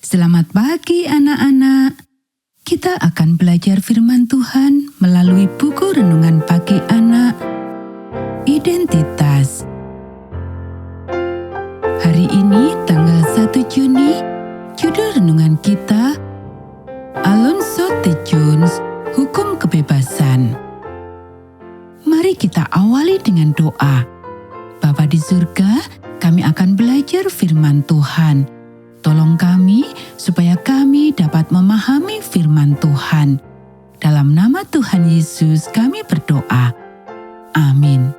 Selamat pagi anak-anak. Kita akan belajar firman Tuhan melalui buku renungan pagi anak, Identitas. Hari ini tanggal 1 Juni, judul renungan kita, Alonzo T. Jones, Hukum Kebebasan. Mari kita awali dengan doa. Bapa di surga, kami akan belajar firman Tuhan. Tolong kami supaya kami dapat memahami firman Tuhan. Dalam nama Tuhan Yesus kami berdoa. Amin.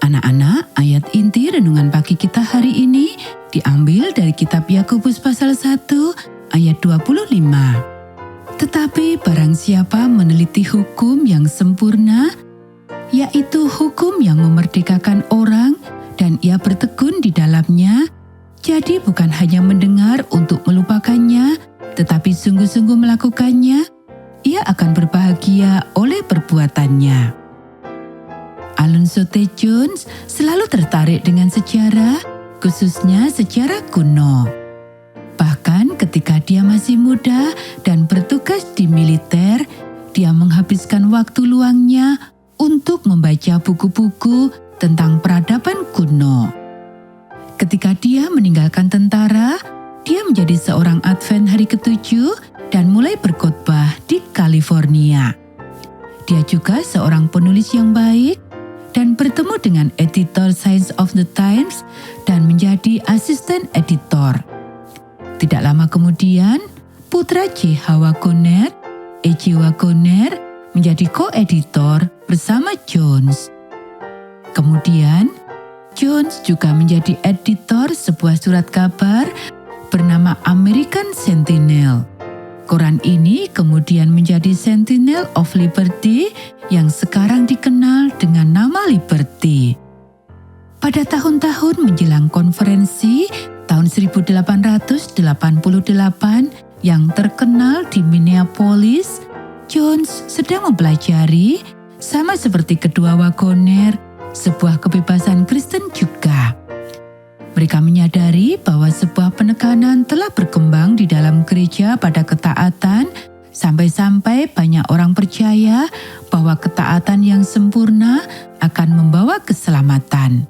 Anak-anak, ayat inti renungan pagi kita hari ini diambil dari kitab Yakobus pasal 1 ayat 25. Tetapi barang siapa meneliti hukum yang sempurna, yaitu hukum yang memerdekakan orang, dan ia bertekun di dalamnya, jadi bukan hanya mendengar untuk melupakannya, tetapi sungguh-sungguh melakukannya, ia akan berbahagia oleh perbuatannya. Alonzo T. Jones selalu tertarik dengan sejarah, khususnya sejarah kuno. Bahkan ketika dia masih muda dan bertugas di militer, dia menghabiskan waktu luangnya untuk membaca buku-buku tentang peradaban kuno. Ketika dia meninggalkan tentara, dia menjadi seorang Advent hari ke-7 dan mulai berkhotbah di California. Dia juga seorang penulis yang baik dan bertemu dengan editor Science of the Times dan menjadi asisten editor. Tidak lama kemudian, putra J. H. Wagoner, E.J. Wagoner, menjadi ko-editor bersama Jones. Kemudian, Jones juga menjadi editor sebuah surat kabar bernama American Sentinel. Koran ini kemudian menjadi Sentinel of Liberty yang sekarang dikenal dengan nama Liberty. Pada tahun-tahun menjelang konferensi tahun 1888 yang terkenal di Minneapolis, Jones sedang mempelajari, sama seperti kedua Wagoner, sebuah kebebasan Kristen juga. Mereka menyadari bahwa sebuah penekanan telah berkembang di dalam gereja pada ketaatan, sampai-sampai banyak orang percaya bahwa ketaatan yang sempurna akan membawa keselamatan.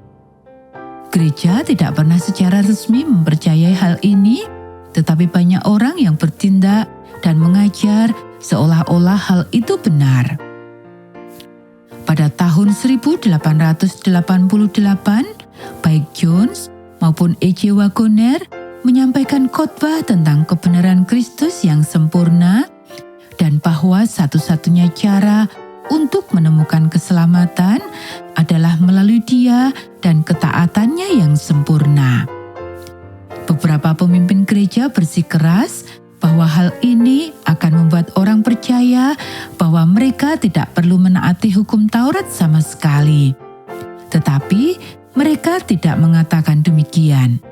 Gereja tidak pernah secara resmi mempercayai hal ini, tetapi banyak orang yang bertindak dan mengajar seolah-olah hal itu benar. Pada tahun 1888, baik Jones maupun E.J. Wagoner menyampaikan khotbah tentang kebenaran Kristus yang sempurna dan bahwa satu-satunya cara untuk menemukan keselamatan adalah melalui Dia dan ketaatannya yang sempurna. Beberapa pemimpin gereja bersikeras bahwa hal ini akan membuat orang percaya bahwa mereka tidak perlu menaati hukum Taurat sama sekali. Tetapi mereka tidak mengatakan demikian.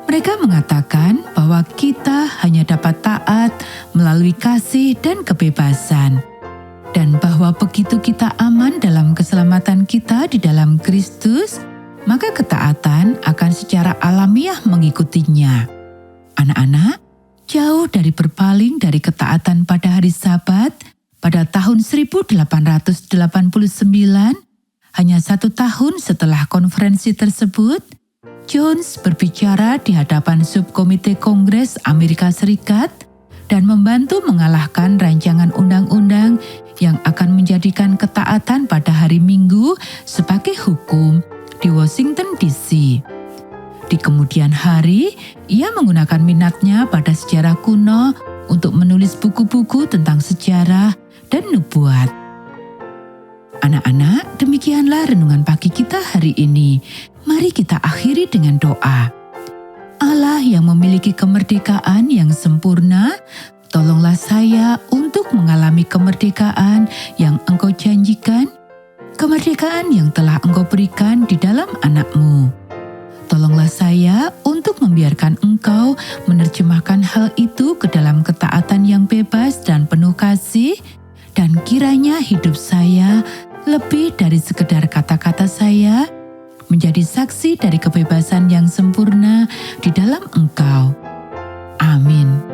Mereka mengatakan bahwa kita hanya dapat taat melalui kasih dan kebebasan, dan bahwa begitu kita aman dalam keselamatan kita di dalam Kristus, maka ketaatan akan secara alamiah mengikutinya. Anak-anak, jauh dari berpaling dari ketaatan pada hari Sabat, pada tahun 1889, hanya 1 tahun setelah konferensi tersebut, Jones berbicara di hadapan subkomite Kongres Amerika Serikat dan membantu mengalahkan rancangan undang-undang yang akan menjadikan ketaatan pada hari Minggu sebagai hukum di Washington D.C. Di kemudian hari, ia menggunakan minatnya pada sejarah kuno untuk menulis buku-buku tentang sejarah dan nubuat. Anak-anak, demikianlah renungan pagi kita hari ini. Mari kita akhiri dengan doa. Allah yang memiliki kemerdekaan yang sempurna, tolonglah saya untuk mengalami kemerdekaan yang Engkau janjikan, kemerdekaan yang telah Engkau berikan di dalam anak-Mu. Tolonglah saya untuk membiarkan Engkau menerjemahkan hal itu ke dalam ketaatan yang bebas dan penuh kasih, dan kiranya hidup saya lebih dari sekedar kata-kata saya, menjadi saksi dari kebebasan yang sempurna di dalam Engkau. Amin.